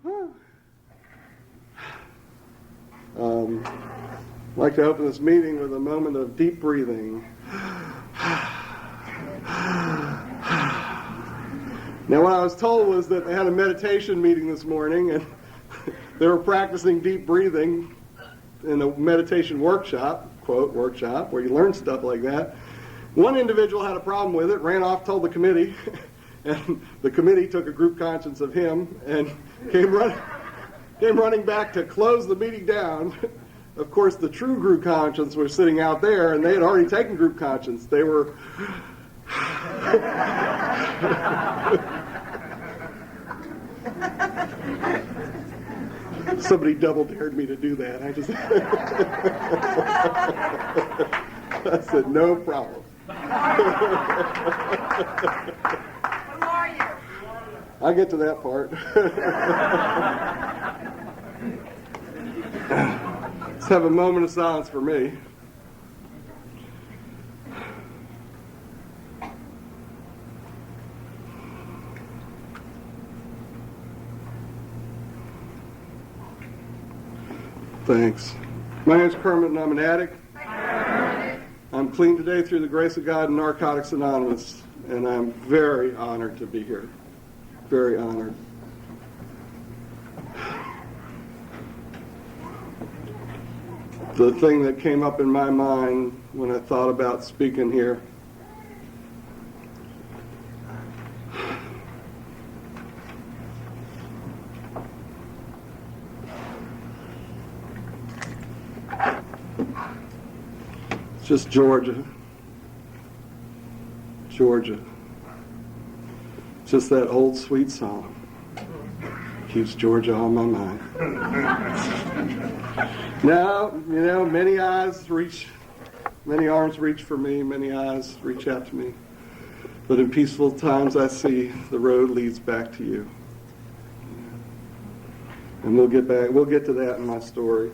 I'd like to open this meeting with a moment of deep breathing. Now, what I was told was that they had a meditation meeting this morning, and they were practicing deep breathing in a meditation workshop, quote, workshop, where you learn stuff like that. One individual had a problem with it, ran off, told the committee, and the committee took a group conscience of him and came running back to close the meeting down. Of course, the true group conscience was sitting out there, and they had already taken group conscience. They were... Somebody double dared me to do that. I said, no problem. Who are you? I'll get to that part. Let's have a moment of silence for me. Thanks. My name is Kermit and I'm an addict. I'm clean today through the grace of God and Narcotics Anonymous, and I'm very honored to be here. Very honored. The thing that came up in my mind when I thought about speaking here it's just Georgia. Georgia. Just that old sweet song. Keeps Georgia on my mind. Now, many arms reach for me, many eyes reach out to me. But in peaceful times I see the road leads back to you. And we'll get to that in my story.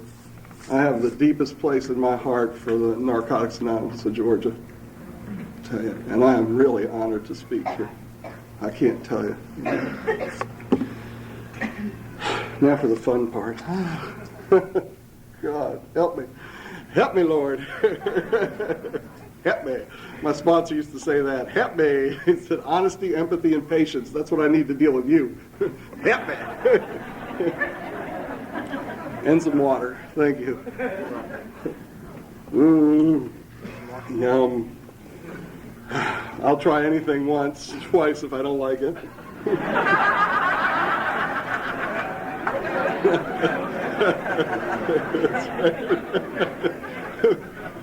I have the deepest place in my heart for the Narcotics Anonymous of Georgia. I tell you, and I am really honored to speak here. I can't tell you. Now for the fun part. God, help me. Help me, Lord. Help me. My sponsor used to say that. Help me. He said, honesty, empathy, and patience. That's what I need to deal with you. Help me. And some water. Thank you. Yum. I'll try anything once, twice if I don't like it.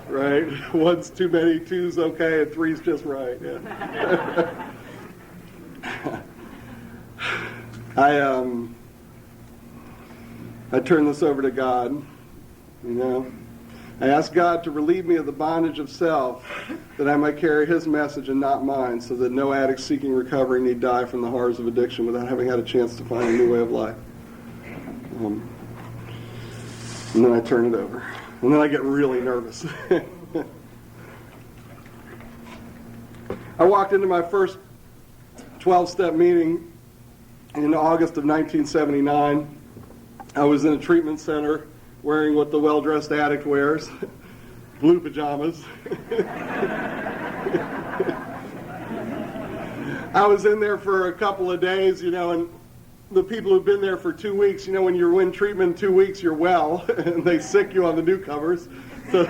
Right. One's too many, two's okay, and three's just right. Yeah. I turn this over to God. I ask God to relieve me of the bondage of self, that I might carry His message and not mine, so that no addict seeking recovery need die from the horrors of addiction without having had a chance to find a new way of life. And then I turn it over. And then I get really nervous. I walked into my first 12-step meeting in August of 1979. I was in a treatment center wearing what the well-dressed addict wears, blue pajamas. I was in there for a couple of days, and the people who've been there for 2 weeks, when you're in treatment 2 weeks, you're well, and they sick you on the newcomers. So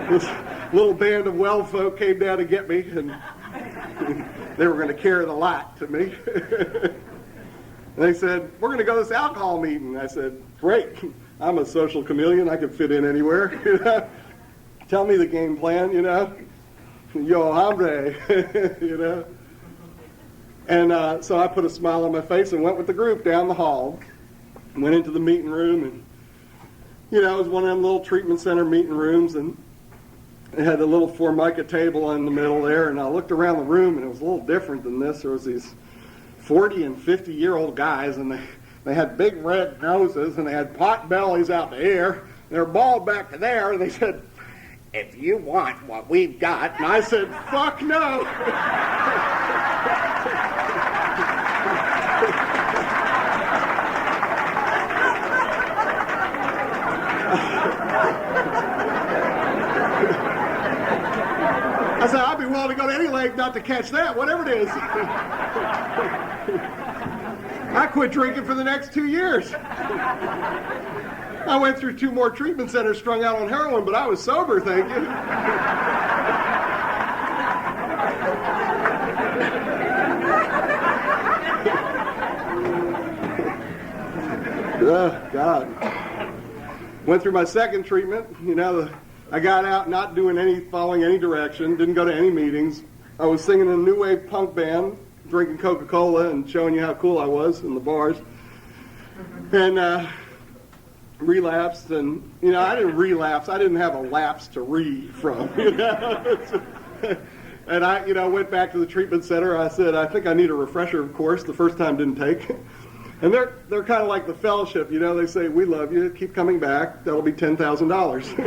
this little band of well folk came down to get me, and they were going to carry the lot to me. And they said, we're going to go to this alcohol meeting. I said, great. I'm a social chameleon. I can fit in anywhere. Tell me the game plan, Yo, hombre, And so I put a smile on my face and went with the group down the hall. Went into the meeting room, and, it was one of them little treatment center meeting rooms, and it had a little Formica table in the middle there, and I looked around the room, and it was a little different than this. There was these 40 and 50-year-old guys, and they had big red noses, and they had pot bellies out the air. They were balled back to there, and they said, if you want what we've got. And I said, fuck no. leg not to catch that, whatever it is. I quit drinking for the next 2 years. I went through 2 more treatment centers strung out on heroin, but I was sober, thank you. Oh, God. Went through my second treatment. I got out not following any direction, didn't go to any meetings. I was singing in a new wave punk band, drinking Coca-Cola and showing you how cool I was in the bars. And relapsed, and, I didn't relapse. I didn't have a lapse to read from, And I, went back to the treatment center. I said, I think I need a refresher course. The first time didn't take. And they're kind of like the fellowship, they say, we love you, keep coming back, that'll be $10,000.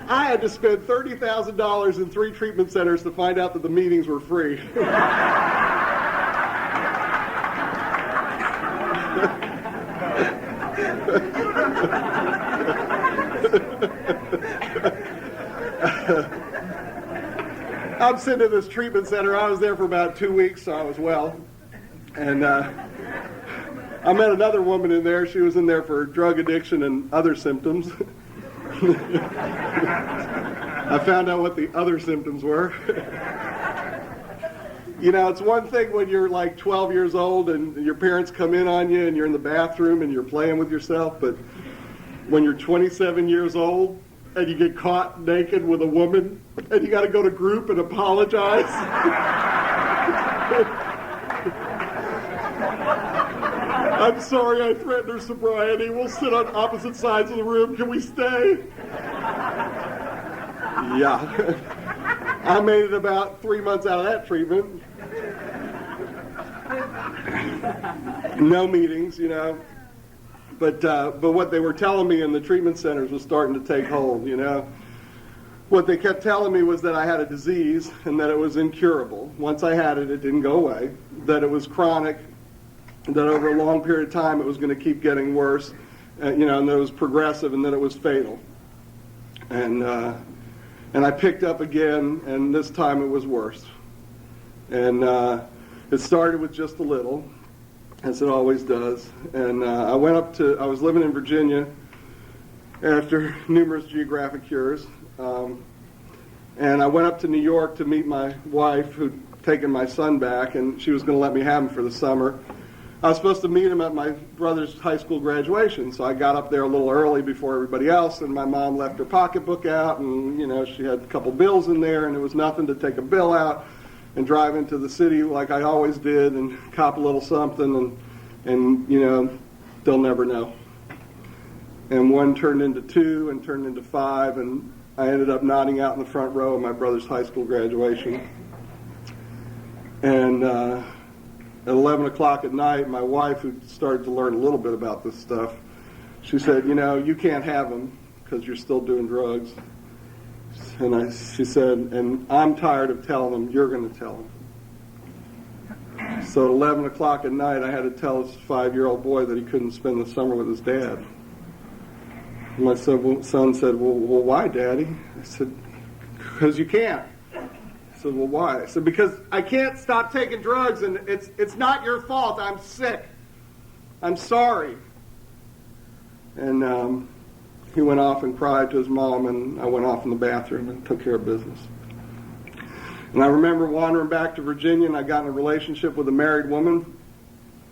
I had to spend $30,000 in 3 treatment centers to find out that the meetings were free. I'm sitting in this treatment center. I was there for about 2 weeks, so I was well. And I met another woman in there. She was in there for drug addiction and other symptoms. I found out what the other symptoms were. It's one thing when you're like 12 years old and your parents come in on you and you're in the bathroom and you're playing with yourself, but when you're 27 years old and you get caught naked with a woman and you got to go to group and apologize. I'm sorry I threatened her sobriety. We'll sit on opposite sides of the room. Can we stay? Yeah. I made it about 3 months out of that treatment. No meetings, But what they were telling me in the treatment centers was starting to take hold, What they kept telling me was that I had a disease and that it was incurable. Once I had it, it didn't go away. That it was chronic, that over a long period of time it was going to keep getting worse, and that it was progressive and that it was fatal. And I picked up again, and this time it was worse. And it started with just a little, as it always does. And I was living in Virginia after numerous geographic cures. And I went up to New York to meet my wife, who'd taken my son back, and she was going to let me have him for the summer. I was supposed to meet him at my brother's high school graduation, so I got up there a little early before everybody else, and my mom left her pocketbook out, and, she had a couple bills in there, and it was nothing to take a bill out and drive into the city like I always did and cop a little something, and they'll never know. And one turned into 2 and turned into 5, and I ended up nodding out in the front row of my brother's high school graduation. And at 11 o'clock at night, my wife, who started to learn a little bit about this stuff, she said, you can't have him because you're still doing drugs. And she said, and I'm tired of telling him, you're going to tell him. So at 11 o'clock at night, I had to tell this 5-year-old boy that he couldn't spend the summer with his dad. And my son said, well, why, Daddy? I said, because you can't. I said, well, why? I said, because I can't stop taking drugs, and it's not your fault. I'm sick. I'm sorry. And he went off and cried to his mom, and I went off in the bathroom and took care of business. And I remember wandering back to Virginia, and I got in a relationship with a married woman.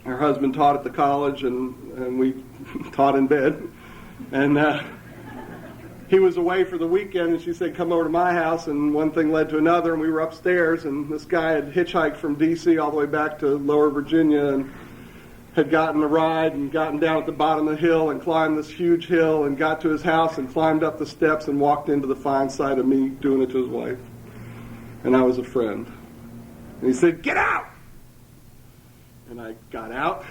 Her husband taught at the college, and we taught in bed. And he was away for the weekend, and she said, come over to my house, and one thing led to another, and we were upstairs, and this guy had hitchhiked from D.C. all the way back to Lower Virginia, and had gotten a ride and gotten down at the bottom of the hill and climbed this huge hill and got to his house and climbed up the steps and walked into the fine sight of me doing it to his wife. And I was a friend. And he said, get out! And I got out,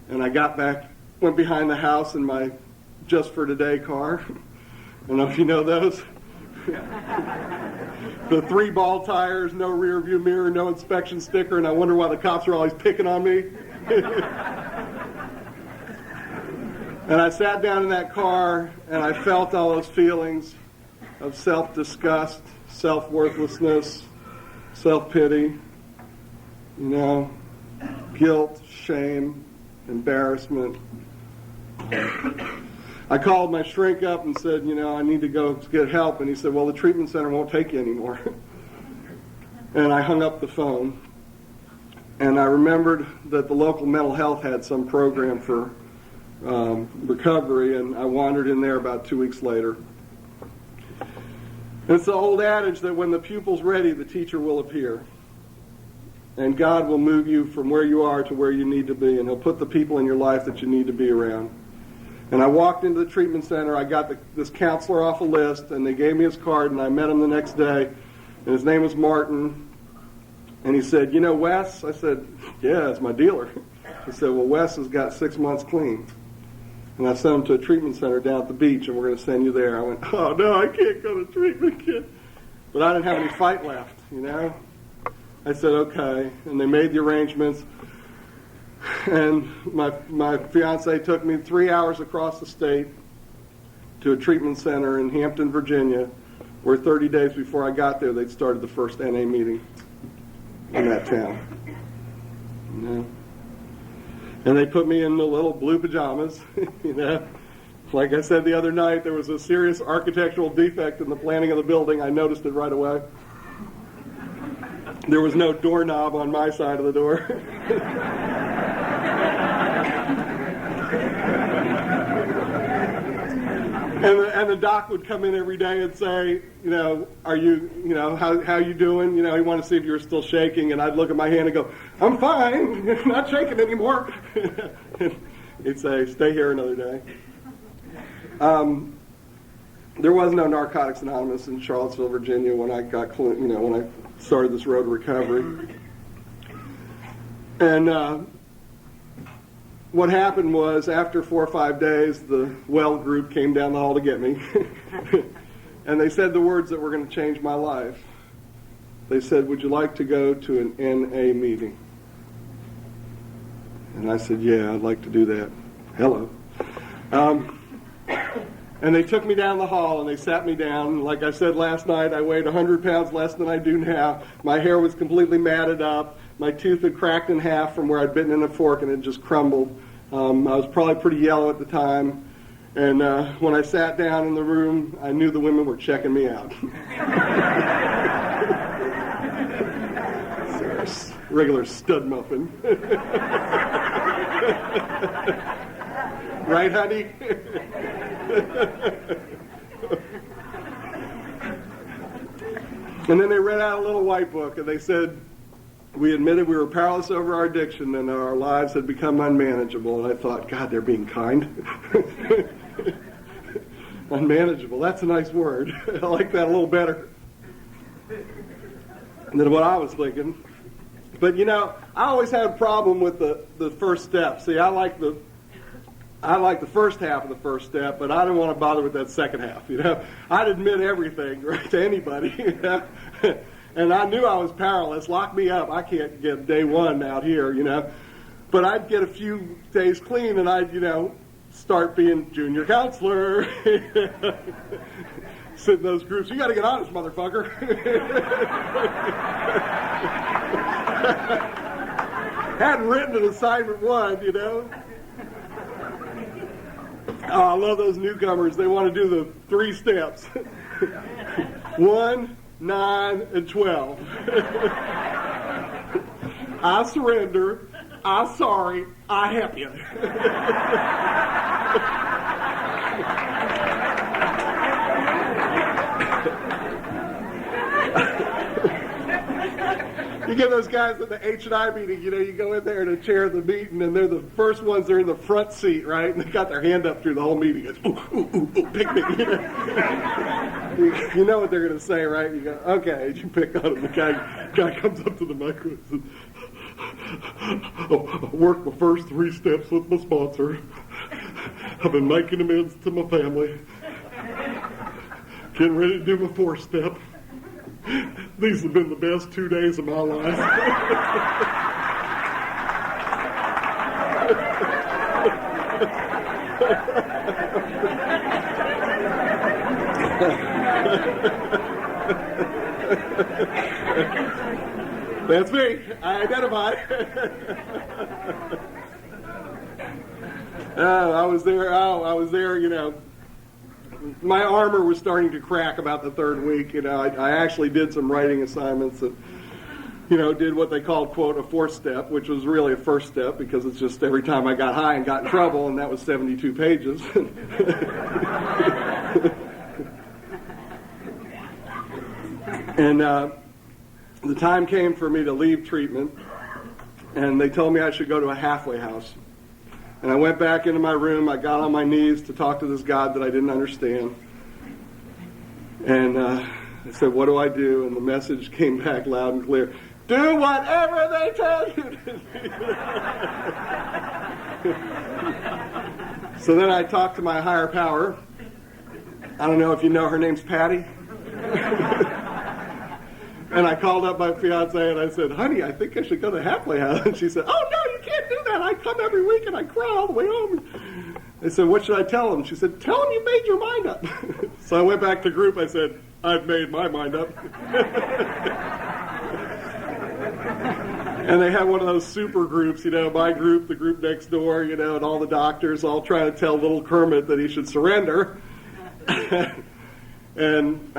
and I got back, went behind the house in my Just for Today car. I don't know if you know those. The 3 ball tires, no rear view mirror, no inspection sticker, and I wonder why the cops are always picking on me. And I sat down in that car, and I felt all those feelings, of self-disgust, self-worthlessness, self-pity, guilt, shame, embarrassment. I called my shrink up and said, I need to go get help. And he said, well, the treatment center won't take you anymore. And I hung up the phone. And I remembered that the local mental health had some program for recovery, and I wandered in there about 2 weeks later. And it's the old adage that when the pupil's ready, the teacher will appear. And God will move you from where you are to where you need to be, and He'll put the people in your life that you need to be around. And I walked into the treatment center. I got this counselor off a list, and they gave me his card, and I met him the next day. And his name was Martin. And he said, Wes? I said, yeah, it's my dealer. He said, well, Wes has got 6 months clean. And I sent him to a treatment center down at the beach, and we're going to send you there. I went, oh, no, I can't go to treatment, kid. But I didn't have any fight left, I said, okay. And they made the arrangements. And my fiance took me 3 hours across the state to a treatment center in Hampton, Virginia, where 30 days before I got there, they'd started the first NA meeting in that town. And they put me in the little blue pajamas, Like I said the other night, there was a serious architectural defect in the planning of the building. I noticed it right away. There was no doorknob on my side of the door. And the doc would come in every day and say, are you, how you doing? He wanted to see if you were still shaking. And I'd look at my hand and go, I'm fine, not shaking anymore. He'd say, stay here another day. There was no Narcotics Anonymous in Charlottesville, Virginia when I got, when I started this road to recovery. And what happened was, after 4 or 5 days, the well group came down the hall to get me. And they said the words that were going to change my life. They said, would you like to go to an NA meeting? And I said, yeah, I'd like to do that. Hello. And they took me down the hall and they sat me down. Like I said last night, I weighed 100 pounds less than I do now. My hair was completely matted up. My tooth had cracked in half from where I'd bitten in a fork and it just crumbled. I was probably pretty yellow at the time. And when I sat down in the room, I knew the women were checking me out. Regular stud muffin. Right, honey? And then they read out a little white book, and they said, we admitted we were powerless over our addiction and our lives had become unmanageable. And I thought, God, they're being kind. Unmanageable, that's a nice word. I like that a little better than what I was thinking. But, I always had a problem with the first step. See, I like the first half of the first step, but I didn't want to bother with that second half. I'd admit everything, right, to anybody. And I knew I was powerless. Lock me up. I can't get day one out here, But I'd get a few days clean, and I'd, start being junior counselor. Sit in those groups. You got to get honest, motherfucker. Hadn't written an assignment one, Oh, I love those newcomers. They want to do the 3 steps. 1, 9, and 12. I surrender. I'm sorry. I help you. You get those guys at the H&I meeting, you go in there to chair the meeting, and they're the first ones that are in the front seat, right? And they got their hand up through the whole meeting. It's, ooh, ooh, ooh, ooh, pick me. You know what they're going to say, right? You go, okay, you pick on them. The guy comes up to the microphone and says, I worked my first 3 steps with my sponsor. I've been making amends to my family. Getting ready to do my 4th step. These have been the best 2 days of my life. That's me. I identify. I was there, my armor was starting to crack about the third week. I actually did some writing assignments that, did what they called, quote, a fourth step, which was really a first step because it's just every time I got high and got in trouble, and that was 72 pages. And the time came for me to leave treatment, and they told me I should go to a halfway house. And I went back into my room. I got on my knees to talk to this God that I didn't understand. And I said, what do I do? And the message came back loud and clear. Do whatever they tell you to do. So then I talked to my higher power. I don't know if you know, her name's Patty. And I called up my fiance and I said, honey, I think I should go to halfway house. And she said, oh, no, you can't do that. I come every week and I cry all the way home. I said, what should I tell them? She said, tell them you made your mind up. So I went back to group. I said, I've made my mind up. And they had one of those super groups, my group, the group next door, and all the doctors all trying to tell little Kermit that he should surrender. And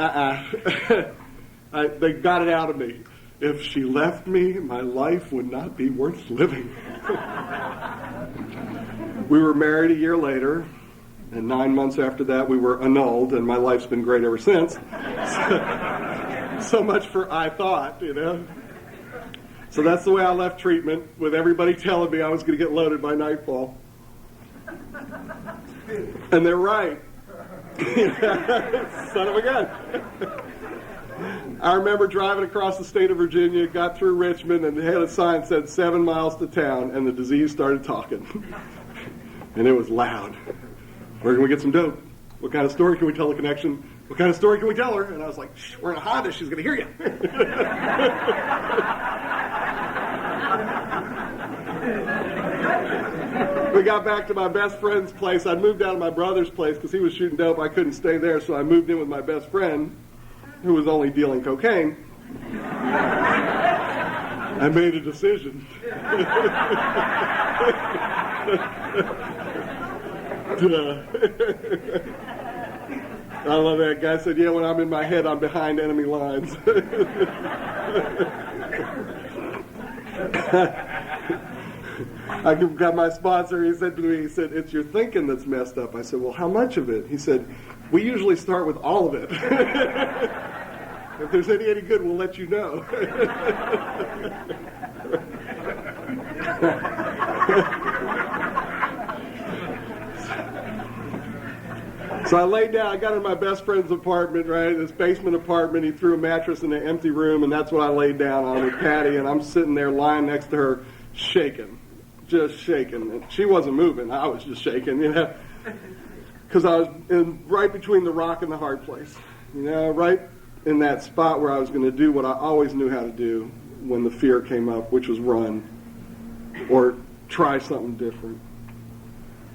they got it out of me. If she left me, my life would not be worth living. We were married a year later, and 9 months after that we were annulled, and my life's been great ever since. So much for I thought, So that's the way I left treatment, with everybody telling me I was going to get loaded by nightfall. And they're right. Son of a gun. I remember driving across the state of Virginia, got through Richmond, and they had a sign that said 7 miles to town, and the disease started talking. And it was loud. Where can we get some dope? What kind of story can we tell the connection? What kind of story can we tell her? And I was like, shh, we're in a Honda, she's going to hear you. We got back to my best friend's place. I moved out of my brother's place because he was shooting dope. I couldn't stay there, so I moved in with my best friend, who was only dealing cocaine. I made a decision. I love that. Guy said, yeah, when I'm in my head, I'm behind enemy lines. I got my sponsor, he said to me, it's your thinking that's messed up. I said, well, how much of it? He said, we usually start with all of it. If there's any good, we'll let you know. So I laid down, I got in my best friend's apartment, right, this basement apartment. He threw a mattress in an empty room, and that's what I laid down on with Patty, and I'm sitting there lying next to her, shaking, just shaking. And she wasn't moving, I was just shaking, because I was right between the rock and the hard place, right in that spot where I was going to do what I always knew how to do when the fear came up, which was run or try something different.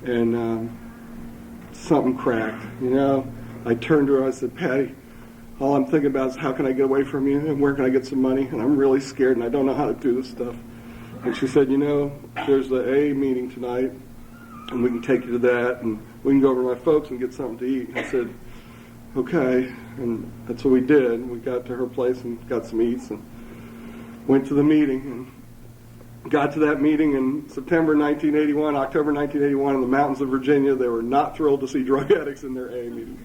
And something cracked, I turned to her, I said, Patty, all I'm thinking about is how can I get away from you and where can I get some money, and I'm really scared and I don't know how to do this stuff. And she said, there's the AA meeting tonight and we can take you to that and we can go over to my folks and get something to eat. I said, okay, and that's what we did. We got to her place and got some eats and went to the meeting and got to that meeting in September 1981, October 1981 in the mountains of Virginia. They were not thrilled to see drug addicts in their AA meeting.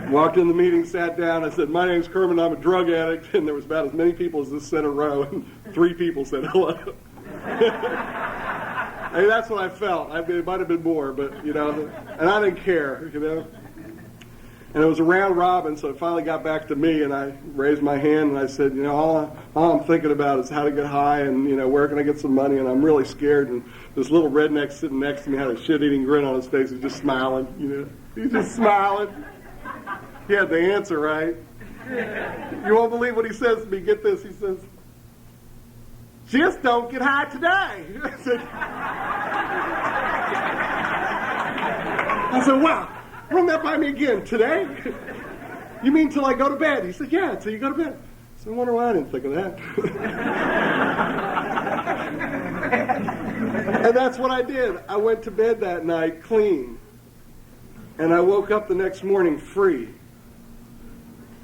Walked in the meeting, sat down. I said, my name's Kermit, I'm a drug addict. And there was about as many people as this center row, and 3 people said hello. I mean, that's what I felt. I mean, it might have been more, but, and I didn't care, And it was a round robin, so it finally got back to me, and I raised my hand, and I said, all I'm thinking about is how to get high, and, where can I get some money, and I'm really scared. And this little redneck sitting next to me had a shit-eating grin on his face. He's just smiling, He's just smiling. He had the answer, right? You won't believe what he says to me. Get this. He says, just don't get high today. I said, wow. Run that by me again. Today? You mean till I go to bed? He said, yeah, till you go to bed. So I wonder why I didn't think of that. And that's what I did. I went to bed that night clean. And I woke up the next morning free.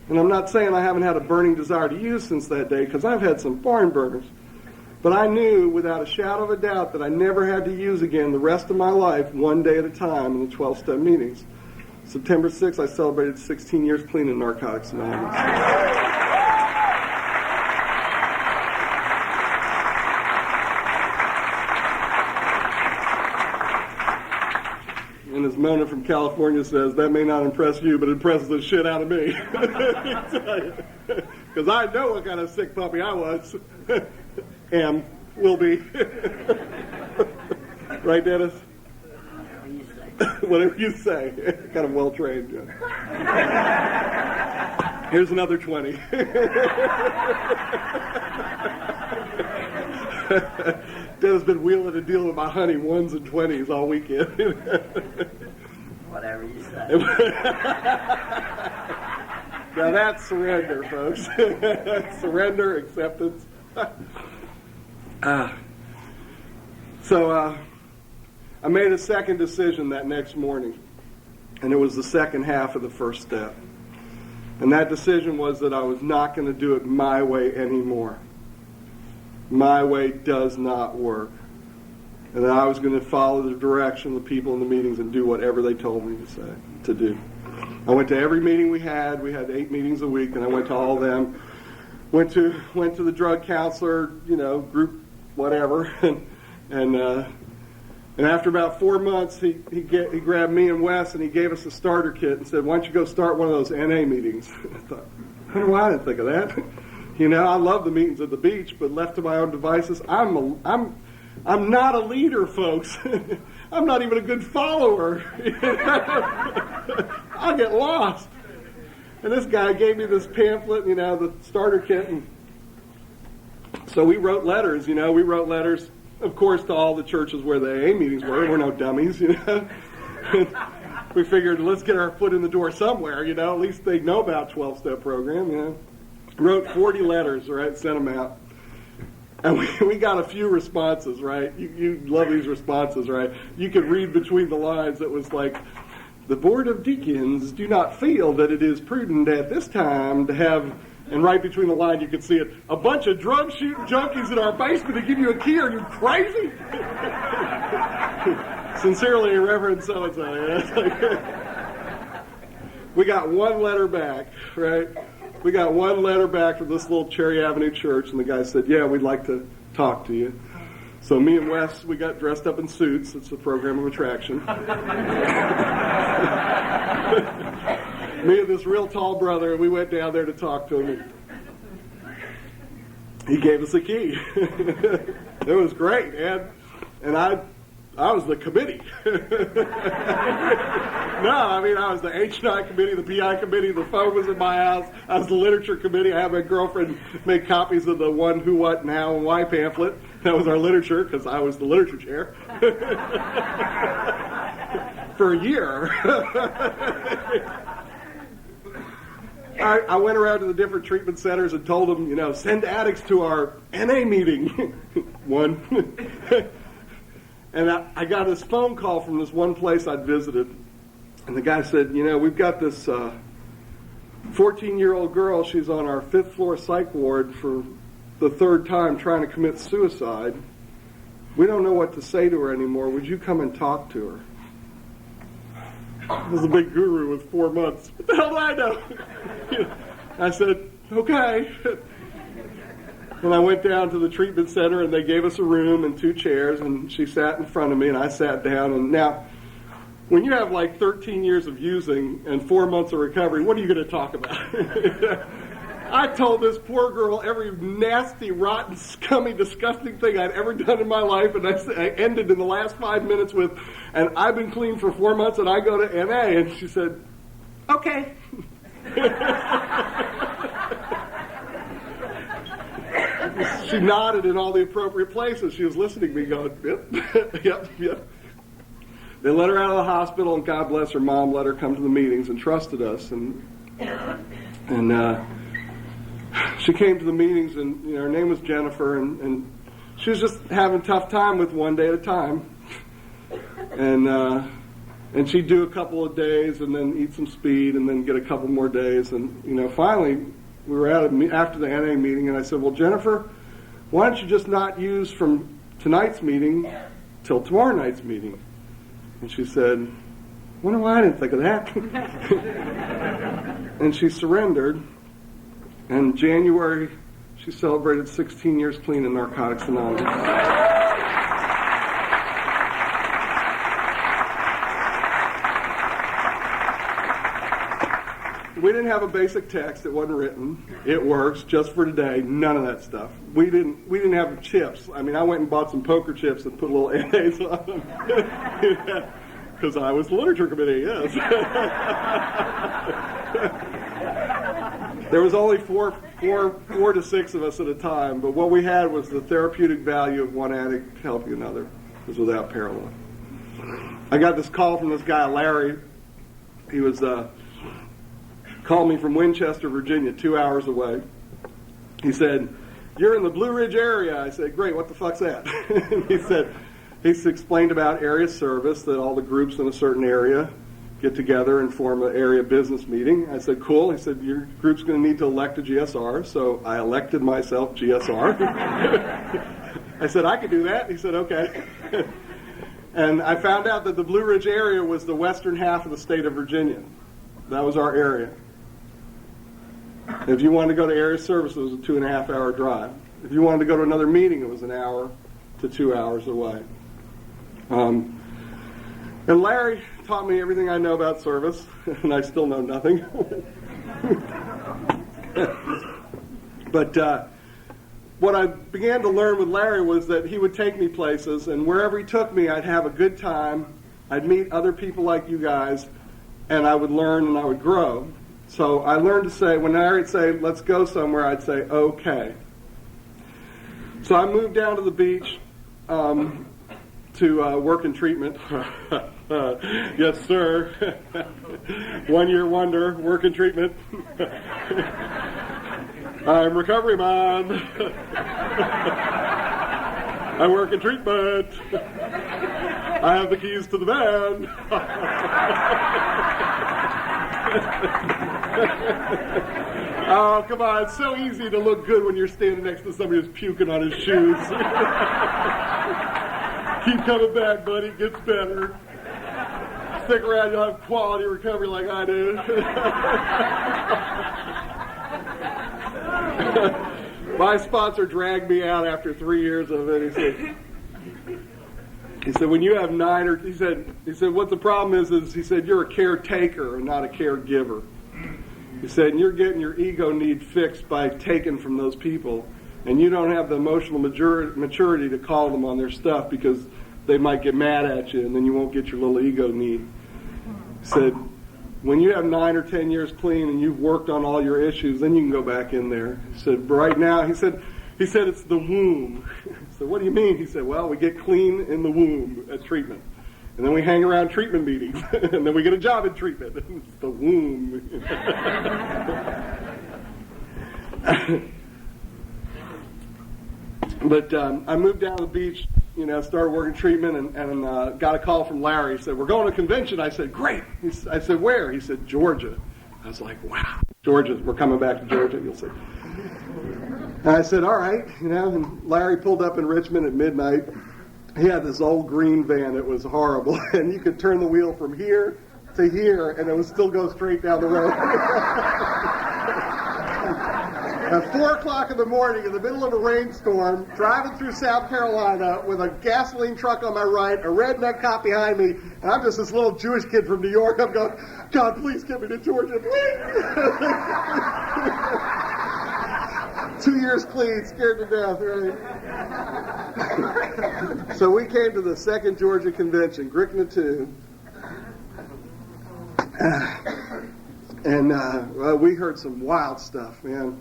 And I'm not saying I haven't had a burning desire to use since that day, because I've had some barn burners. But I knew without a shadow of a doubt that I never had to use again the rest of my life, one day at a time, in the 12-step meetings. September 6th, I celebrated 16 years clean in Narcotics Anonymous. And as Mona from California says, that may not impress you, but it impresses the shit out of me. Because I know what kind of sick puppy I was. Am, will be. Right, Dennis? Whatever you say. Kind of well trained. Yeah. Here's another 20. Dennis been wheeling and dealing with my honey 1s and 20s all weekend. Whatever you say. Now that's surrender, folks. Surrender, acceptance. So I made a second decision that next morning, and it was the second half of the first step. And that decision was that I was not going to do it my way anymore. My way does not work. And that I was going to follow the direction of the people in the meetings and do whatever they told me to do. I went to every meeting we had. We had 8 meetings a week, and I went to all of them. Went to the drug counselor, group, whatever, and after about 4 months, he grabbed me and Wes and he gave us a starter kit and said, "Why don't you go start one of those NA meetings?" I thought, I don't know why I didn't think of that. I love the meetings at the beach, but left to my own devices, I'm not a leader, folks. I'm not even a good follower. I'll get lost. And this guy gave me this pamphlet, the starter kit. And so we wrote letters, We wrote letters, of course, to all the churches where the AA meetings were. We're no dummies, We figured, let's get our foot in the door somewhere, At least they know about 12-step program, Wrote 40 letters, right? Sent them out. And we got a few responses, right? You love these responses, right? You could read between the lines. It was like, the Board of Deacons do not feel that it is prudent at this time to have, and right between the line you could see it, a bunch of drug-shooting junkies in our basement to give you a key. Are you crazy? Sincerely, Reverend so-and-so. We got one letter back, right? We got one letter back from this little Cherry Avenue church, and the guy said, yeah, we'd like to talk to you. So me and Wes, we got dressed up in suits. It's a program of attraction. Me and this real tall brother, we went down there to talk to him. He gave us a key. It was great, man. And I was the committee. I was the H&I committee, the PI committee, the phone was in my house. I was the literature committee. I had my girlfriend make copies of the One, Who, What, and How, and Why pamphlet. That was our literature, because I was the literature chair. For a year. I went around to the different treatment centers and told them, send addicts to our NA meeting. One. And I got this phone call from this one place I'd visited. And the guy said, we've got this 14-year-old girl. She's on our 5th floor psych ward for the 3rd time trying to commit suicide. We don't know what to say to her anymore. Would you come and talk to her? I was a big guru with 4 months. What the hell do I know? I said, okay. And I went down to the treatment center, and they gave us a room and 2 chairs, and she sat in front of me, and I sat down. And now, when you have like 13 years of using and 4 months of recovery, what are you going to talk about? I told this poor girl every nasty, rotten, scummy, disgusting thing I'd ever done in my life, and I ended in the last 5 minutes with, and I've been clean for 4 months, and I go to NA. And she said, okay. She nodded in all the appropriate places. She was listening to me going, yep, yep, yep. they let her out of the hospital, and God bless her mom, let her come to the meetings and trusted us. And she came to the meetings, and her name was Jennifer, and she was just having a tough time with one day at a time. And she'd do a couple of days and then eat some speed and then get a couple more days. And, finally, we were after the NA meeting, and I said, well, Jennifer, why don't you just not use from tonight's meeting till tomorrow night's meeting? And she said, well, I didn't think of that. And she surrendered. And in January, she celebrated 16 years clean in Narcotics Anonymous. We didn't have a basic text. It wasn't written. It works just for today. None of that stuff. We didn't have chips. I mean, I went and bought some poker chips and put little NAs on them. Because I was the literature committee, yes. There was only four to six of us at a time, but what we had was the therapeutic value of one addict helping another. It was without parallel. I got this call from this guy, Larry. He was called me from Winchester, Virginia, 2 hours away. He said, you're in the Blue Ridge area. I said, great, what the fuck's that? He explained about area service, that all the groups in a certain area get together and form an area business meeting. I said, cool. He said, your group's going to need to elect a GSR. So I elected myself GSR. I said, I could do that. He said, okay. And I found out that the Blue Ridge area was the western half of the state of Virginia. That was our area. If you wanted to go to area service, it was a 2.5-hour drive. If you wanted to go to another meeting, it was an hour to 2 hours away. And Larry taught me everything I know about service, and I still know nothing. But what I began to learn with Larry was that he would take me places, and wherever he took me, I'd have a good time. I'd meet other people like you guys, and I would learn and I would grow. So I learned to say, when Larry would say, let's go somewhere, I'd say, okay. So I moved down to the beach to work in treatment. Yes, sir. 1 year wonder, work in treatment. I'm recovery man. I work in treatment. I have the keys to the van. Oh, come on. It's so easy to look good when you're standing next to somebody who's puking on his shoes. Keep coming back, buddy. It gets better. Stick around, you'll have quality recovery like I do. My sponsor dragged me out after 3 years of it. He said, when you have he said, what the problem is he said, you're a caretaker and not a caregiver. He said, and you're getting your ego need fixed by taking from those people, and you don't have the emotional maturity to call them on their stuff because they might get mad at you, and then you won't get your little ego need. He said, when you have 9 or 10 years clean and you've worked on all your issues, then you can go back in there. He said, but right now, he said it's the womb. I said, what do you mean? He said, well, we get clean in the womb at treatment. And then we hang around treatment meetings. And then we get a job in treatment. It's the womb. But I moved down to the beach, started working treatment, and got a call from Larry. He said, we're going to a convention. I said, great. I said, where? He said, Georgia. I was like, wow. Georgia, we're coming back to Georgia, you'll see. And I said, all right. And Larry pulled up in Richmond at midnight. He had this old green van. It was horrible. And you could turn the wheel from here to here, and it would still go straight down the road. At 4 o'clock in the morning, in the middle of a rainstorm, driving through South Carolina with a gasoline truck on my right, a redneck cop behind me, and I'm just this little Jewish kid from New York. I'm going, God, please get me to Georgia, please. 2 years clean, scared to death, right? So we came to the second Georgia convention, Grickna-2. And we heard some wild stuff, man.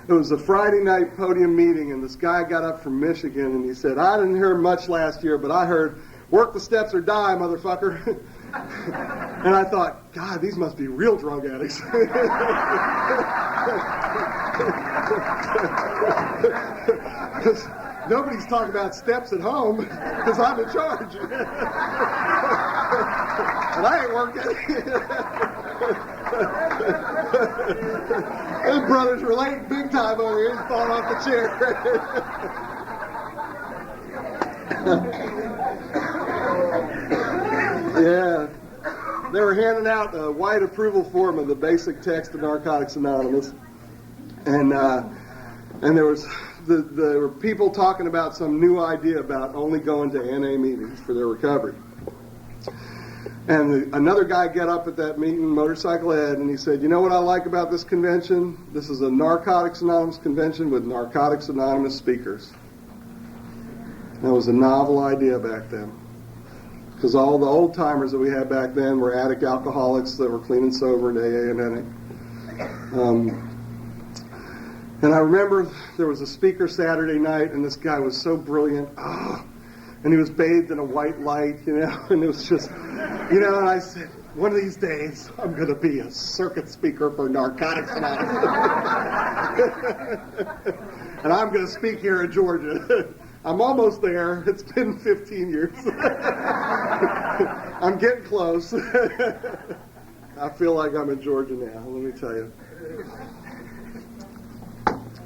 It was a Friday night podium meeting, and this guy got up from Michigan, and he said, I didn't hear much last year, but I heard work the steps or die, motherfucker. And I thought, God, these must be real drug addicts. Because nobody's talking about steps at home because I'm in charge. And I ain't working. His brothers relating big time over here. He's falling off the chair. Yeah. They were handing out a white approval form of the basic text of Narcotics Anonymous. And there were people talking about some new idea about only going to NA meetings for their recovery. And another guy got up at that meeting, Motorcycle Ed, and he said, you know what I like about this convention? This is a Narcotics Anonymous convention with Narcotics Anonymous speakers. That was a novel idea back then. Because all the old timers that we had back then were addict alcoholics that were clean and sober in AA and NA. And I remember there was a speaker Saturday night, and this guy was so brilliant. And he was bathed in a white light, and it was just, and I said, one of these days, I'm going to be a circuit speaker for Narcotics Anonymous. And I'm going to speak here in Georgia. I'm almost there. It's been 15 years. I'm getting close. I feel like I'm in Georgia now, let me tell you.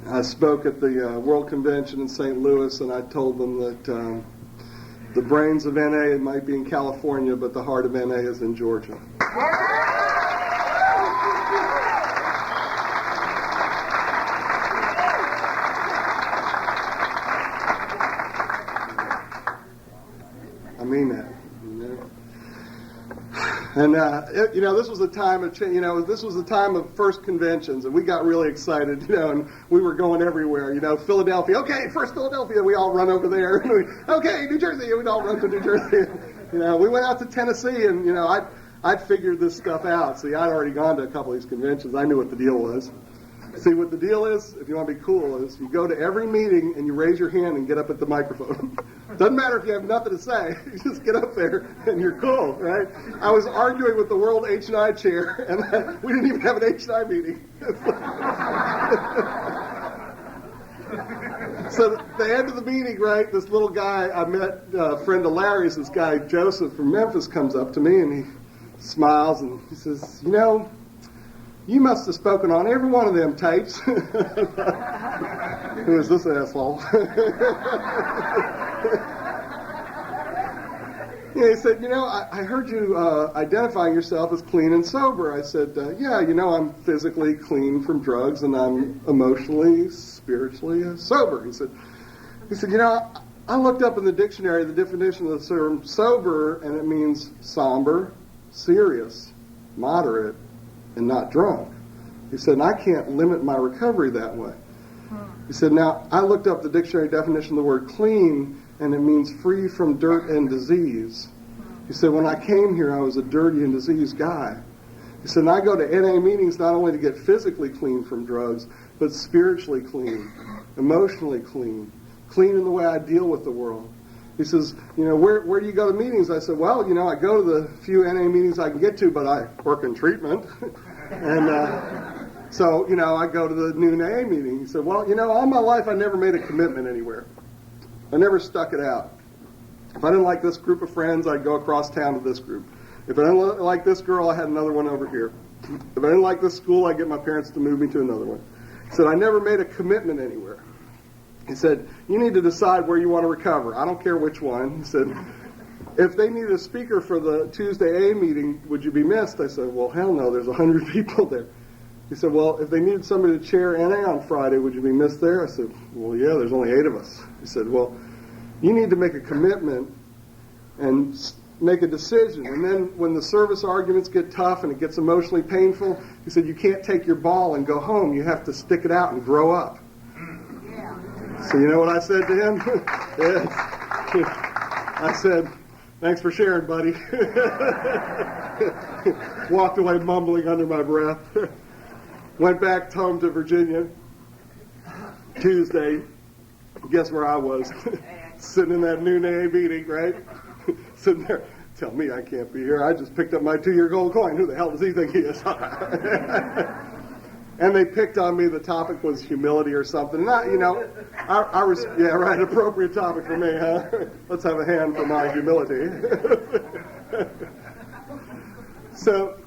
I spoke at the World Convention in St. Louis, and I told them that the brains of NA might be in California, but the heart of NA is in Georgia. I mean that. And this was the time of this was the time of first conventions, and we got really excited, and we were going everywhere. Philadelphia. Okay, first Philadelphia, we all run over there. Okay, New Jersey, we'd all run to New Jersey. We went out to Tennessee, and I'd figured this stuff out. See, I'd already gone to a couple of these conventions. I knew what the deal was. See, what the deal is, if you want to be cool, is you go to every meeting and you raise your hand and get up at the microphone. Doesn't matter if you have nothing to say. You just get up there and you're cool, right? I was arguing with the World H&I chair, and we didn't even have an H&I meeting. So at the end of the meeting, right, this little guy I met, a friend of Larry's, this guy Joseph from Memphis, comes up to me and he smiles and he says, you must have spoken on every one of them tapes. Who is this asshole? He said, I heard you identifying yourself as clean and sober. I said, I'm physically clean from drugs and I'm emotionally, spiritually sober. He said, I looked up in the dictionary the definition of the term sober, and it means somber, serious, moderate, and not drunk. He said, and I can't limit my recovery that way. He said, now, I looked up the dictionary definition of the word clean, and it means free from dirt and disease. He said, when I came here, I was a dirty and diseased guy. He said, and I go to NA meetings not only to get physically clean from drugs, but spiritually clean, emotionally clean in the way I deal with the world. He says, where do you go to meetings? I said, well, I go to the few NA meetings I can get to, but I work in treatment. And so, I go to the noon AA meeting. He said, well, all my life I never made a commitment anywhere. I never stuck it out. If I didn't like this group of friends, I'd go across town to this group. If I didn't like this girl, I had another one over here. If I didn't like this school, I'd get my parents to move me to another one. He said, I never made a commitment anywhere. He said, you need to decide where you want to recover. I don't care which one. He said, if they need a speaker for the Tuesday A meeting, would you be missed? I said, well, hell no, there's 100 people there. He said, well, if they needed somebody to chair NA on Friday, would you be missed there? I said, well, yeah, there's only 8 of us. He said, well, you need to make a commitment and make a decision. And then when the service arguments get tough and it gets emotionally painful, he said, you can't take your ball and go home. You have to stick it out and grow up. So you know what I said to him? Yes. I said, thanks for sharing, buddy. Walked away mumbling under my breath. Went back home to Virginia. Tuesday, guess where I was? Sitting in that noon AA meeting, right? sitting there, tell me I can't be here. I just picked up my 2-year gold coin. Who the hell does he think he is? And they picked on me. The topic was humility or something. Not, I was, yeah, right, appropriate topic for me, huh? Let's have a hand for my humility. So,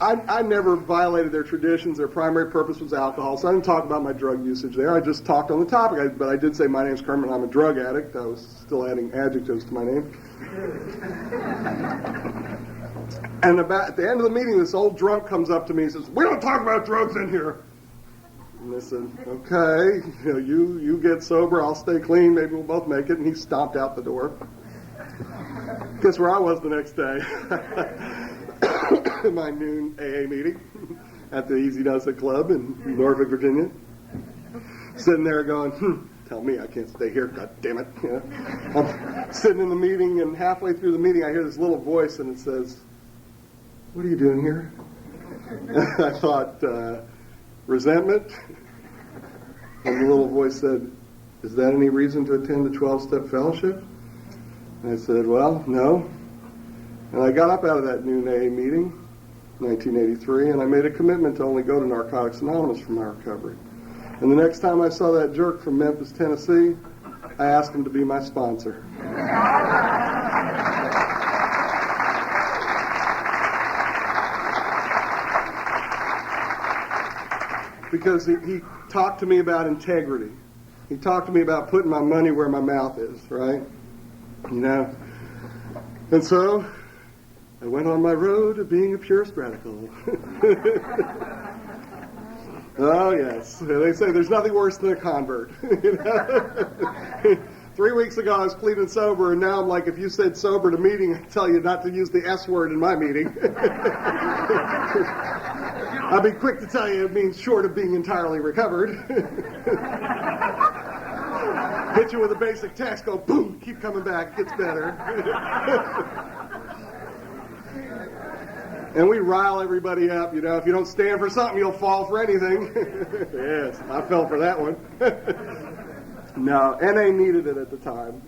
I never violated their traditions. Their primary purpose was alcohol, so I didn't talk about my drug usage there. I just talked on the topic. But I did say my name's Kermit, I'm a drug addict. I was still adding adjectives to my name. And at the end of the meeting, this old drunk comes up to me and says, "We don't talk about drugs in here." And I said, "Okay, you get sober, I'll stay clean, maybe we'll both make it." And he stomped out the door. Guess where I was the next day? My noon AA meeting at the Easy Does It Club in Norfolk, Virginia. Sitting there going, tell me I can't stay here, god damn it. I'm sitting in the meeting, and halfway through the meeting I hear this little voice, and it says, "What are you doing here?" And I thought, resentment? And the little voice said, "Is that any reason to attend the 12-step fellowship?" And I said, "Well, no." And I got up out of that noon AA meeting, 1983, and I made a commitment to only go to Narcotics Anonymous for my recovery. And the next time I saw that jerk from Memphis, Tennessee, I asked him to be my sponsor. Because he talked to me about integrity. He talked to me about putting my money where my mouth is, right? And so I went on my road to being a purist radical. Oh, yes. They say there's nothing worse than a convert. 3 weeks ago I was clean and sober, and now I'm like, if you said sober at a meeting, I'd tell you not to use the S word in my meeting. I'll be quick to tell you it means short of being entirely recovered. Hit you with a basic text, go boom, keep coming back, gets better. And we rile everybody up, if you don't stand for something, you'll fall for anything. Yes, I fell for that one. No, NA needed it at the time,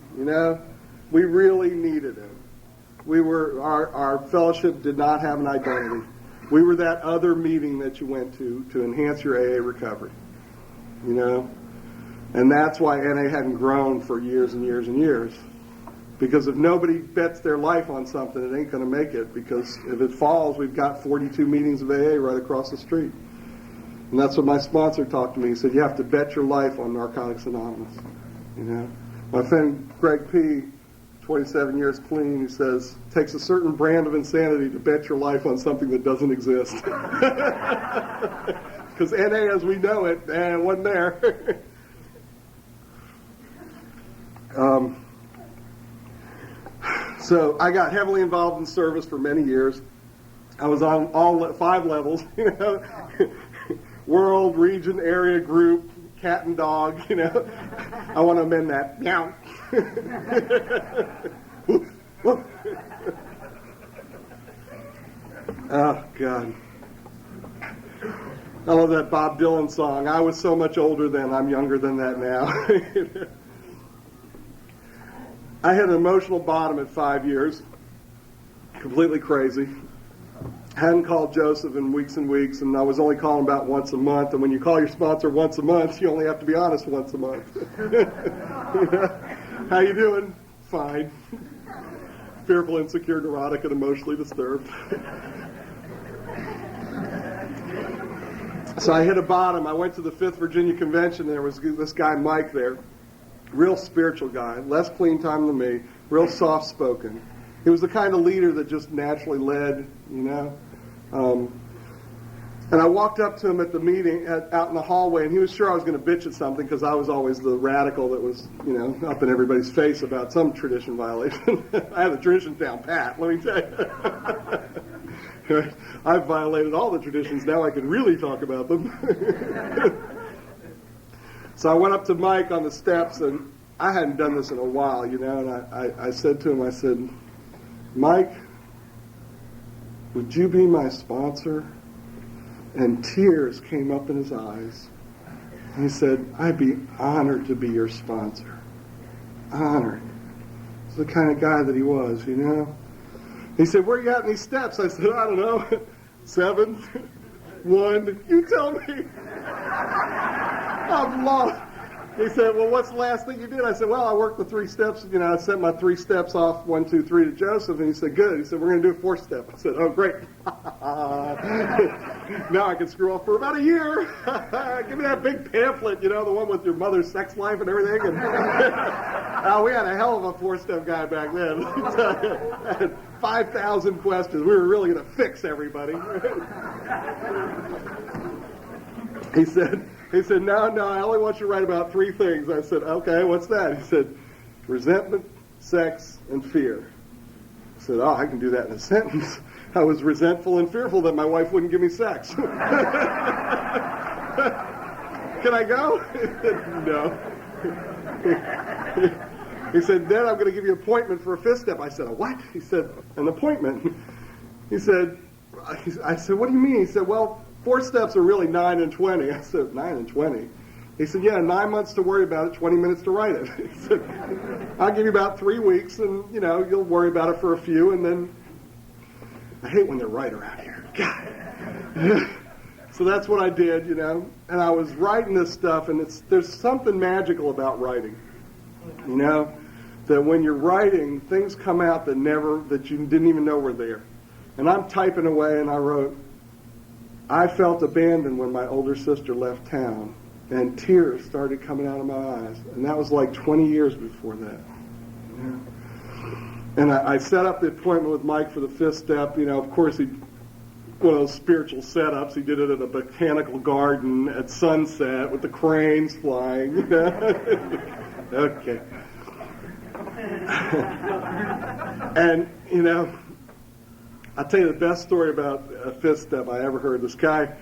We really needed it. Our fellowship did not have an identity. We were that other meeting that you went to enhance your AA recovery, And that's why NA hadn't grown for years and years and years. Because if nobody bets their life on something, it ain't going to make it. Because if it falls, we've got 42 meetings of AA right across the street. And that's what my sponsor talked to me. He said, you have to bet your life on Narcotics Anonymous. My friend Greg P., 27 years clean, he says, takes a certain brand of insanity to bet your life on something that doesn't exist. Because NA as we know it, it wasn't there. So I got heavily involved in service for many years. I was on all 5 levels, world, region, area, group, cat and dog, I want to amend that. Meow. Oh, God. I love that Bob Dylan song. I was so much older then, I'm younger than that now. I had an emotional bottom at 5 years, completely crazy. Hadn't called Joseph in weeks and weeks, and I was only calling about once a month. And when you call your sponsor once a month, you only have to be honest once a month. How you doing? Fine. Fearful, insecure, neurotic, and emotionally disturbed. So I hit a bottom. I went to the 5th Virginia Convention. There was this guy, Mike, there. Real spiritual guy, less clean time than me, real soft-spoken. He was the kind of leader that just naturally led, And I walked up to him at the meeting, out in the hallway, and he was sure I was going to bitch at something because I was always the radical that was, up in everybody's face about some tradition violation. I have the traditions down pat, let me tell you. I've violated all the traditions, now I can really talk about them. So I went up to Mike on the steps, and I hadn't done this in a while, and I said to him, I said, Mike, would you be my sponsor? And tears came up in his eyes. And he said, I'd be honored to be your sponsor. Honored. It's the kind of guy that he was, you know. He said, where are you at in these steps? I said, I don't know. 7, 1, you tell me. I'm lost. He said, well, what's the last thing you did? I said, well, I worked the 3 steps. You know, I sent my 3 steps off, 1, 2, 3 to Joseph. And he said, good. He said, we're going to do a 4th step. I said, oh, great. Now I can screw off for about a year. Give me that big pamphlet, you know, the one with your mother's sex life and everything. And we had a hell of a 4-step guy back then. I had 5,000 questions. We were really going to fix everybody. He said, no, I only want you to write about 3 things. I said, okay, what's that? He said, resentment, sex, and fear. I said, oh, I can do that in a sentence. I was resentful and fearful that my wife wouldn't give me sex. Can I go? No. He said, then I'm going to give you an appointment for a 5th step. I said, a what? He said, an appointment. He said, I said, what do you mean? He said, well, 4 steps are really 9 and 20. I said, 9 and 20? He said, yeah, 9 months to worry about it, 20 minutes to write it. He said, I'll give you about 3 weeks, and, you know, you'll worry about it for a few, and then I hate when they're right around here. God. So that's what I did, you know, and I was writing this stuff, and there's something magical about writing, you know, that when you're writing, things come out that you didn't even know were there. And I'm typing away, and I wrote, I felt abandoned when my older sister left town, and tears started coming out of my eyes. And that was like 20 years before that. Yeah. And I set up the appointment with Mike for the 5th step. You know, of course, one of those spiritual setups. He did it at a botanical garden at sunset with the cranes flying. Okay. And, you know, I'll tell you the best story about a 5th step I ever heard. This guy,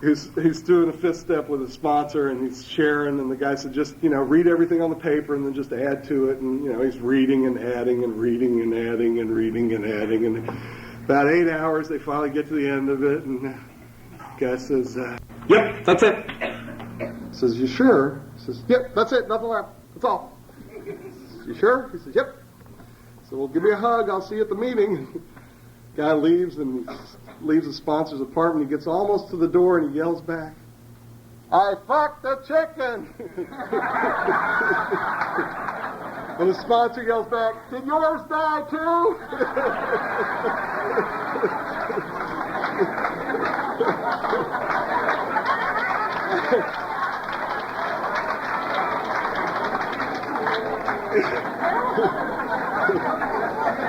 he's doing a 5th step with a sponsor, and he's sharing, and the guy said, just, you know, read everything on the paper and then just add to it. And, you know, he's reading and adding and reading and adding and reading and adding. And about 8 hours, they finally get to the end of it, and the guy says, yep, that's it. He says, you sure? He says, yep, that's it, nothing left, that's all. You sure? He says, yep. So, well, give me a hug, I'll see you at the meeting. Guy leaves, and he leaves the sponsor's apartment. He gets almost to the door, and he yells back, I fucked the chicken! And the sponsor yells back, did yours die too?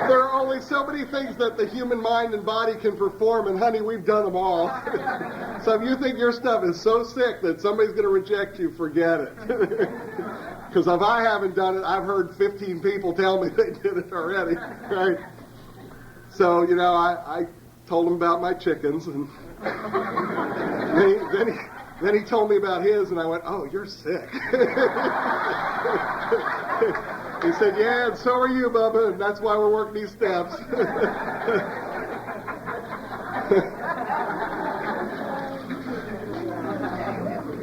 There are only so many things that the human mind and body can perform, and honey, we've done them all. So if you think your stuff is so sick that somebody's going to reject you, forget it. Because if I haven't done it, I've heard 15 people tell me they did it already, right? So, you know, I told him about my chickens, and then he told me about his, and I went, oh, you're sick. He said, yeah, and so are you, Bubba, and that's why we're working these steps.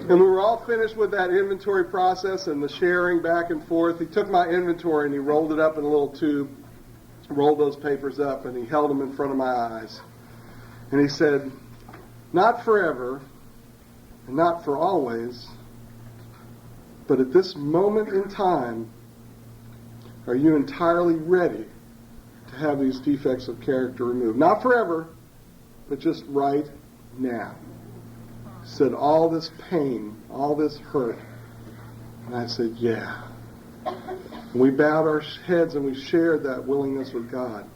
And we were all finished with that inventory process and the sharing back and forth. He took my inventory and he rolled it up in a little tube, rolled those papers up, and he held them in front of my eyes. And he said, not forever, and not for always, but at this moment in time, are you entirely ready to have these defects of character removed? Not forever, but just right now. He said, all this pain, all this hurt. And I said, yeah. And we bowed our heads and we shared that willingness with God.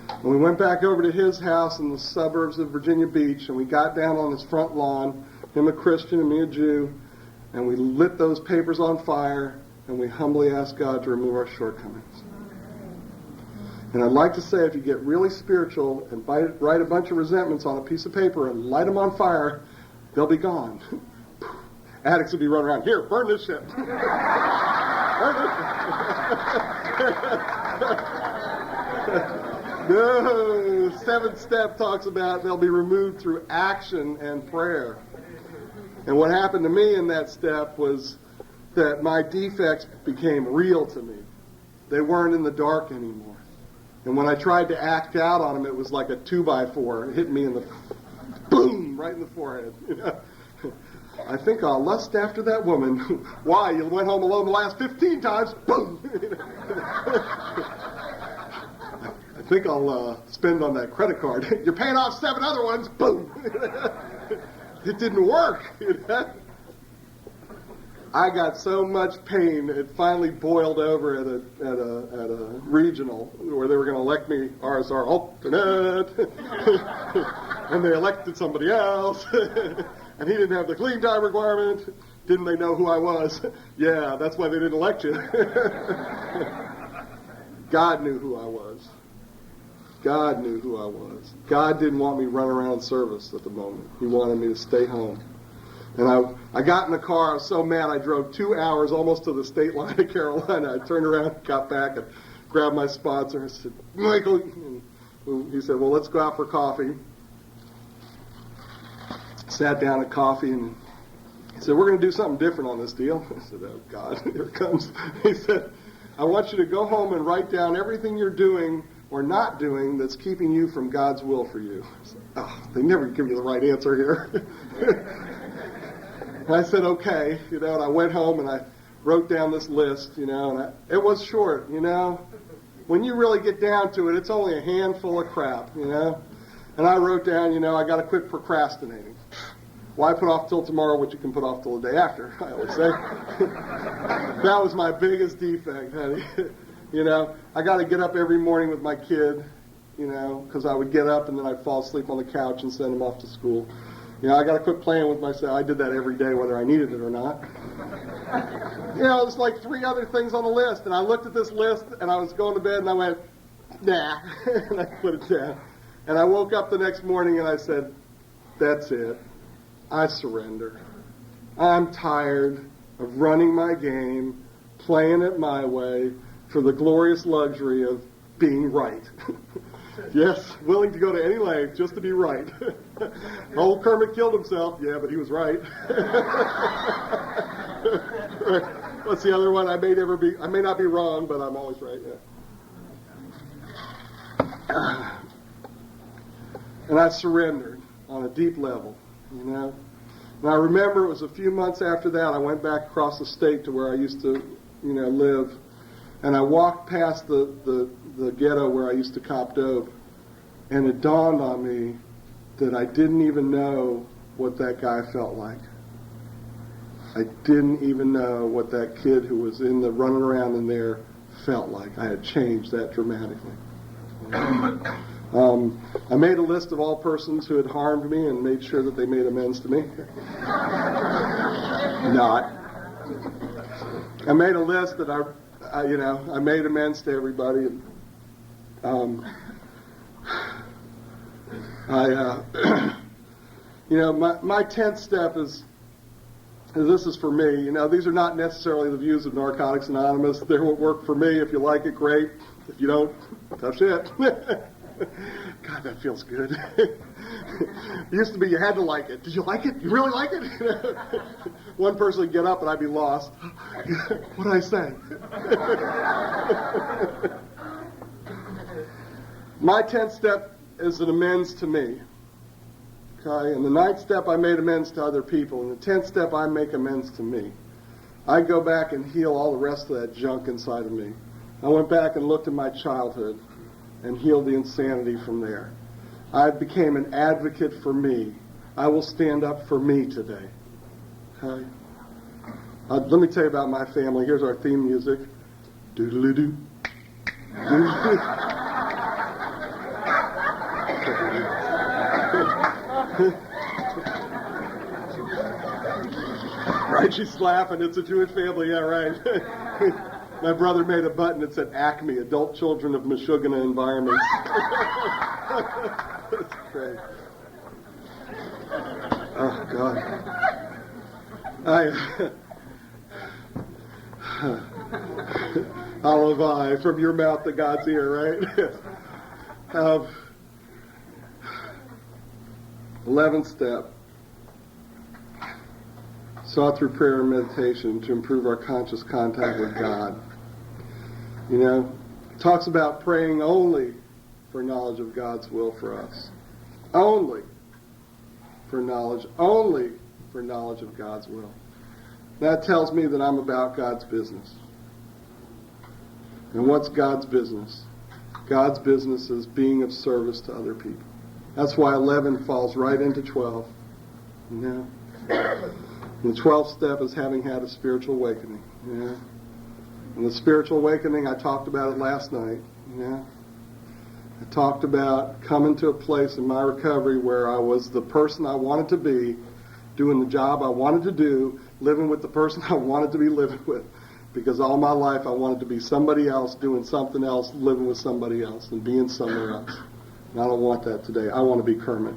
And we went back over to his house in the suburbs of Virginia Beach, and we got down on his front lawn, him a Christian and me a Jew, and we lit those papers on fire, and we humbly asked God to remove our shortcomings. And I'd like to say, if you get really spiritual and write a bunch of resentments on a piece of paper and light them on fire, they'll be gone. Addicts will be running around, here, burn this shit. Burn this shit. No, 7th step talks about they'll be removed through action and prayer. And what happened to me in that step was that my defects became real to me. they weren't in the dark anymore. And when I tried to act out on them, it was like a 2x4. It hit me in the, boom, right in the forehead. I think I'll lust after that woman. Why? You went home alone the last 15 times. Boom. I think I'll spend on that credit card. You're paying off 7 other ones. Boom. It didn't work. I got so much pain, it finally boiled over at a regional where they were going to elect me RSR alternate, and they elected somebody else, and he didn't have the clean time requirement. Didn't they know who I was? Yeah, that's why they didn't elect you. God knew who I was. God knew who I was. God didn't want me running around service at the moment. He wanted me to stay home. And I got in the car. I was so mad. I drove 2 hours almost to the state line of Carolina. I turned around, got back, and grabbed my sponsor. I said, Michael. And he said, well, let's go out for coffee. Sat down at coffee, and he said, we're going to do something different on this deal. I said, oh, God, here it comes. He said, I want you to go home and write down everything you're doing or not doing that's keeping you from God's will for you. I said, oh, they never give you the right answer here. And I said, okay, and I went home and I wrote down this list, and it was short, When you really get down to it, it's only a handful of crap, And I wrote down, I got to quit procrastinating. Why put off till tomorrow what you can put off till the day after, I always say. That was my biggest defect, honey. I got to get up every morning with my kid, because I would get up and then I'd fall asleep on the couch and send him off to school. I got to quit playing with myself. I did that every day, whether I needed it or not. There's like 3 other things on the list, and I looked at this list, and I was going to bed, and I went, nah, and I put it down. And I woke up the next morning, and I said, that's it. I surrender. I'm tired of running my game, playing it my way, for the glorious luxury of being right. Yes, willing to go to any length just to be right. Old Kermit killed himself. Yeah, but he was right. What's the other one? I may not be wrong, but I'm always right. Yeah. And I surrendered on a deep level, And I remember it was a few months after that, I went back across the state to where I used to, live. And I walked past the ghetto where I used to cop dope, and it dawned on me that I didn't even know what that guy felt like. I didn't even know what that kid who was running around in there felt like. I had changed that dramatically. I made a list of all persons who had harmed me and made sure that they made amends to me. Not. I made a list that I made amends to everybody. And, my 10th step is this is for me. These are not necessarily the views of Narcotics Anonymous. They won't work for me. If you like it, great. If you don't, tough shit. God, that feels good. It used to be you had to like it. Did you like it? You really like it? One person would get up and I'd be lost. What did I say? My 10th step is an amends to me. Okay? And the 9th step, I made amends to other people. And the 10th step, I make amends to me. I go back and heal all the rest of that junk inside of me. I went back and looked at my childhood and healed the insanity from there. I became an advocate for me. I will stand up for me today. Okay? Let me tell you about my family. Here's our theme music. Doodle-doo. Right, she's laughing. It's a Jewish family. Yeah, right. My brother made a button that said ACME, Adult Children of Meshuggah Environments. That's great. Oh, God. I'll from your mouth to God's ear, right? 11th step. Sought through prayer and meditation to improve our conscious contact with God. You know, it talks about praying only for knowledge of God's will for us. Only for knowledge of God's will. That tells me that I'm about God's business. And what's God's business? God's business is being of service to other people. That's why 11 falls right into 12. You know? The 12th step is having had a spiritual awakening. You know? And the spiritual awakening, I talked about it last night. You know? I talked about coming to a place in my recovery where I was the person I wanted to be, doing the job I wanted to do, living with the person I wanted to be living with. Because all my life I wanted to be somebody else, doing something else, living with somebody else, and being somewhere else. And I don't want that today. I want to be Kermit.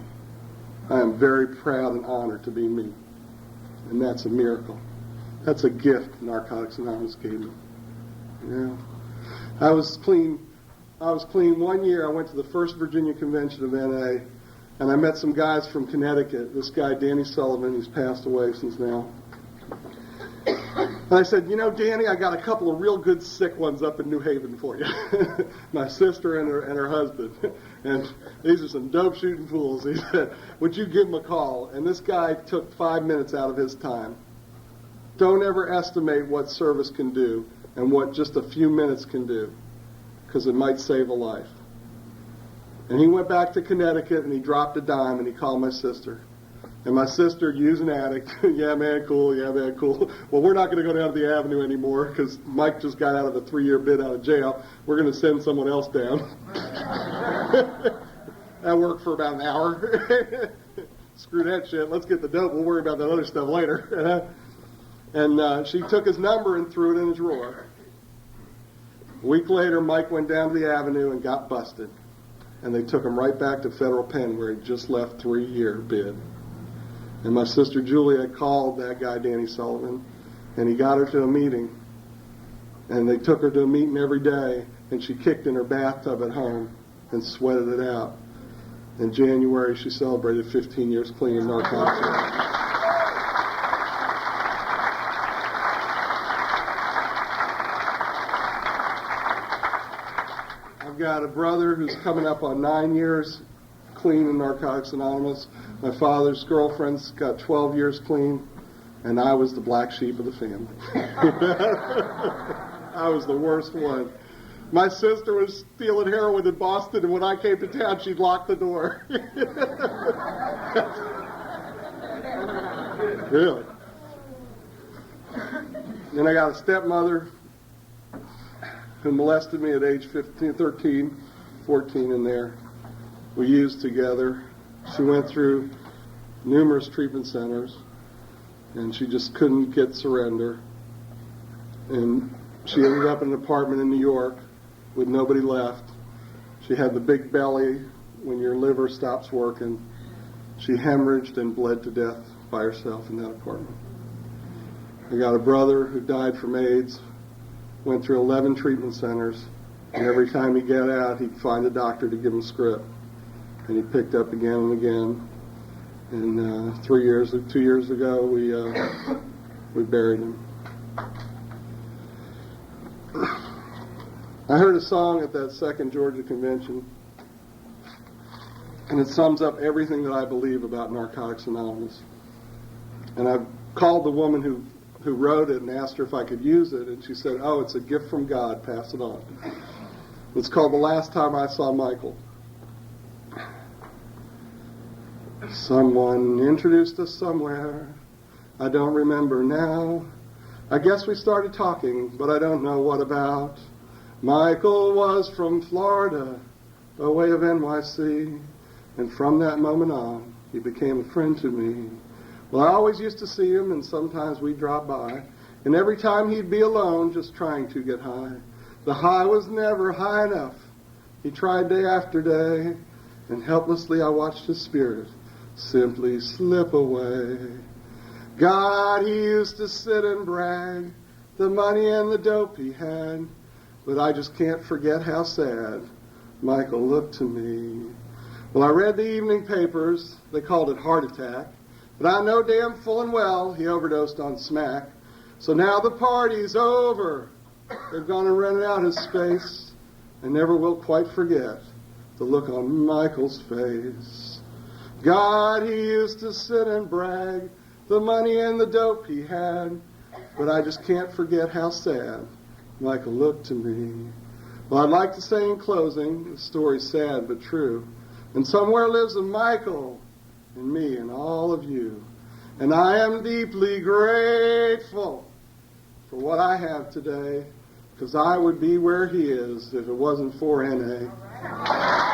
I am very proud and honored to be me. And that's a miracle. That's a gift Narcotics Anonymous gave me. Yeah. I was clean 1 year. I went to the first Virginia convention of NA, and I met some guys from Connecticut. This guy, Danny Sullivan, who's passed away since now. And I said, you know, Danny, I got a couple of real good sick ones up in New Haven for you. My sister and her husband. And these are some dope shooting fools. He said, would you give them a call? And this guy took 5 minutes out of his time. Don't ever estimate what service can do and what just a few minutes can do, because it might save a life. And he went back to Connecticut and he dropped a dime and he called my sister. And my sister, used an addict. Yeah, man, cool. Yeah, man, cool. Well, we're not going to go down to the Avenue anymore because Mike just got out of a 3-year bid out of jail. We're going to send someone else down. That worked for about an hour. Screw that shit. Let's get the dope. We'll worry about that other stuff later. And she took his number and threw it in a drawer. A week later, Mike went down to the Avenue and got busted. And they took him right back to Federal Pen where he just left 3-year bid. And my sister Julia called that guy, Danny Sullivan, and he got her to a meeting. And they took her to a meeting every day, and she kicked in her bathtub at home and sweated it out. In January, she celebrated 15 years clean of narcotics. I've got a brother who's coming up on 9 years clean in Narcotics Anonymous. My father's girlfriend's got 12 years clean, and I was the black sheep of the family. I was the worst one. My sister was stealing heroin in Boston, and when I came to town, she'd lock the door. Really. Then I got a stepmother who molested me at age 15, 13, 14 in there. We used together. She went through numerous treatment centers, and she just couldn't get surrender. And she ended up in an apartment in New York with nobody left. She had the big belly when your liver stops working. She hemorrhaged and bled to death by herself in that apartment. I got a brother who died from AIDS, went through 11 treatment centers, and every time he'd get out, he'd find a doctor to give him a script. And he picked up again and again. And 2 years ago, we buried him. I heard a song at that second Georgia convention, and it sums up everything that I believe about Narcotics Anonymous. And I called the woman who wrote it and asked her if I could use it, and she said, "Oh, it's a gift from God, pass it on." It's called The Last Time I Saw Michael. Someone introduced us somewhere. I don't remember now. I guess we started talking, but I don't know what about. Michael was from Florida, by way of NYC, and from that moment on, he became a friend to me. Well, I always used to see him, and sometimes we'd drop by, and every time he'd be alone, just trying to get high. The high was never high enough. He tried day after day, and helplessly I watched his spirit simply slip away. God, he used to sit and brag the money and the dope he had, but I just can't forget how sad Michael looked to me. Well, I read the evening papers. They called it heart attack, but I know damn full and well he overdosed on smack. So now the party's over. They've gone and rented out his space. I never will quite forget the look on Michael's face. God, he used to sit and brag the money and the dope he had, but I just can't forget how sad Michael looked to me. Well, I'd like to say in closing, the story's sad but true, and somewhere lives a Michael in me and all of you, and I am deeply grateful for what I have today, because I would be where he is if it wasn't for N.A.